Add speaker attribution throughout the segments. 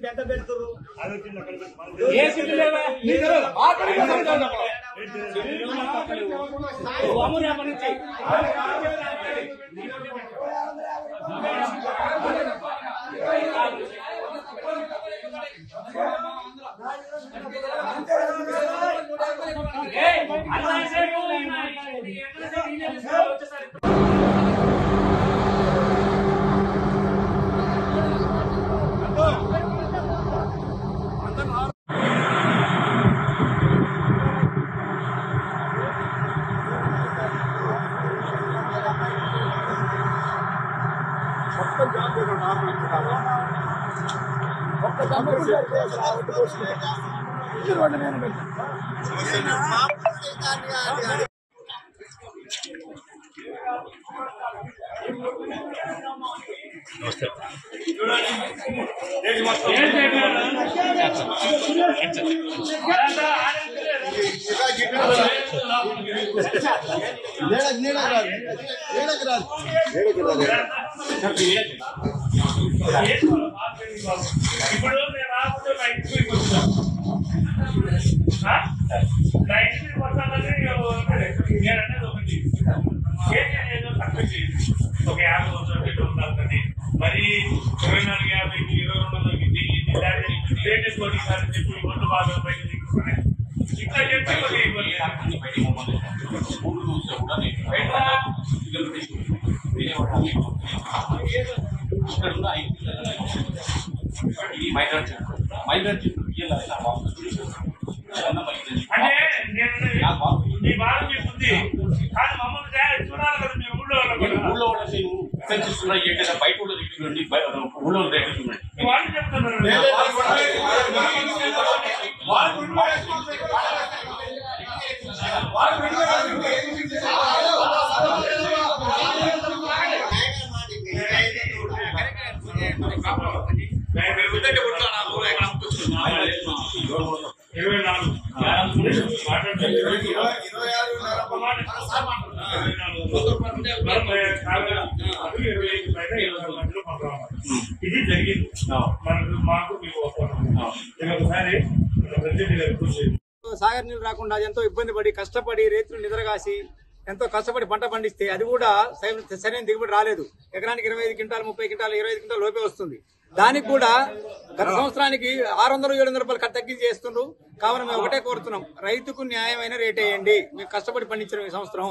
Speaker 1: ఎంత పెడతారు
Speaker 2: మరి 24,50 లేటెస్ట్ చెప్పి ఒళ్ళు బాగా బయట ఇంకా చెప్పి అంటే నీ బాధ మీకుంది కానీ మమ్మల్ని చూడాలి కదా మీ ఊళ్ళో
Speaker 3: బయట ఊళ్ళో
Speaker 2: వాళ్ళు చెప్తున్నారు ఇది జరిగింది మాకు మీకు ఒకసారి
Speaker 4: సాగర్ నీళ్ళు రాకుండా ఎంతో ఇబ్బంది పడి కష్టపడి రైతులు నిద్రగాసి ఎంతో కష్టపడి పంట పండిస్తే అది కూడా సరైన దిగుబడి రాలేదు. ఎకరానికి 25 క్వింటాలు 30 క్వింటాలు 25 క్వింటాలు లోపే వస్తుంది. దానికి కూడా గత సంవత్సరానికి 600-700 రూపాయలు తగ్గించి చేస్తుండ్రు. కావున మేము ఒకటే కోరుతున్నాం, రైతుకు న్యాయమైన రేట్ వేయండి. మేము కష్టపడి పండించిన ఈ సంవత్సరం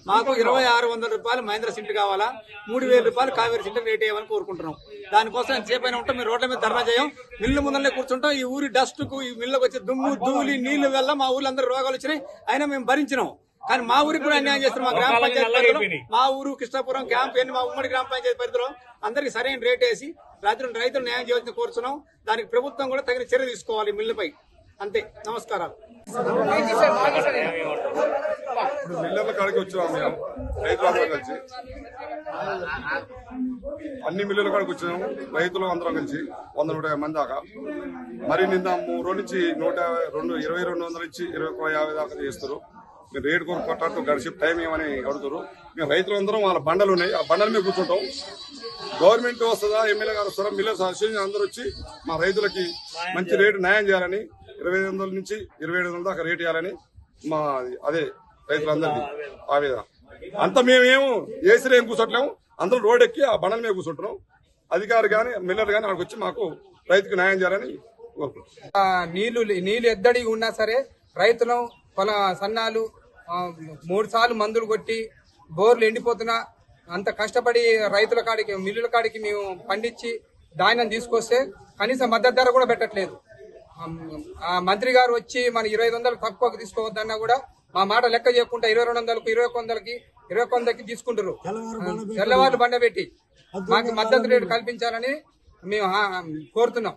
Speaker 4: మాకు 2600 రూపాయలు మహేంద్ర సింట్ కావాలా, 3000 రూపాయలు కావేరి సింట్ రేట్ వేయమని కోరుకుంటున్నాం. దానికోసం ఎంతసేపైనా ఉంటాం, మేము రోడ్ల మీద ధర్నా చేయం, మిల్లు ముందరనే కూర్చుంటాం. ఈ ఊరి డస్ట్ కు ఈ మిల్లుకు వచ్చే దుమ్ము ధూళి నీళ్లు వల్ల మా ఊర్లో అందరూ రోగాలు వచ్చినాయి. అయినా మేము భరించినాం. కానీ మా ఊరికి కూడా అన్యాయం చేస్తున్నాం. మా గ్రామ పంచాయతీ పరిధిలో మా ఊరు కృష్ణాపురం క్యాంప్ మా ఉమ్మడి గ్రామ పంచాయతీ పరిధిలో అందరికి సరైన రేట్ వేసి రైతులు న్యాయం చేయాల్సిన కోరుతున్నాం. దానికి ప్రభుత్వం కూడా తగిన చర్య తీసుకోవాలి మిల్లుపై. అంతే. నమస్కారాలు.
Speaker 5: ఇప్పుడు మిల్లర్ల కాడికి వచ్చినాం మేము రైతులందరం కలిసి, అన్ని మిల్లుల కాడికి వచ్చినాము రైతులు అందరం కలిసి 100-150 మంది దాకా. మరి నిన్న 3 రోజుల నుంచి 2200 నుంచి 2150 దాకా చేస్తారు. మీరు రేటు కొరకు కొట్టాడుతూ గడిచి టైం ఏమని అడుగుతారు. మేము రైతులందరం వాళ్ళ బండలు ఉన్నాయి, ఆ బండల మీద కూర్చుంటాం. గవర్నమెంట్ వస్తుందా, ఎమ్మెల్యే గారు వస్తారా, మిల్లర్స్ అసోసియేషన్ అందరూ వచ్చి మా రైతులకి మంచి రేటు న్యాయం చేయాలని, 2500 నుంచి 2700 దాకా రేటు ఇవ్వాలని మా అదే రైతులందరికీ ఆవేదన. అంతా మేమేమో ఏసీలో ఏం కూర్చోట్లేము, అందరూ రోడ్ ఎక్కి ఆ బండల మీద కూర్చుంటున్నాం. అధికారి కానీ మిల్లర్ కానీ అక్కడికి వచ్చి మాకు రైతుకు న్యాయం చేయాలని కోరుకుంటున్నాం.
Speaker 6: నీళ్లు ఎద్దడి ఉన్నా సరే రైతులు సన్నాలు 3 సార్లు మందులు కొట్టి బోర్లు ఎండిపోతున్నా అంత కష్టపడి రైతుల కాడికి మిల్లుల కాడికి మేము పండించి ధాన్యం తీసుకొస్తే కనీసం మద్దతు ధర కూడా పెట్టట్లేదు. ఆ మంత్రి గారు వచ్చి మన 2500 తక్కువకు తీసుకోవద్దన్నా కూడా మా మాట లెక్క చేయకుండా 2200కు 2100కి తీసుకుంటారు. తెల్లవారు బండ పెట్టి మాకు మద్దతు రేటు కల్పించాలని మేము కోరుతున్నాం.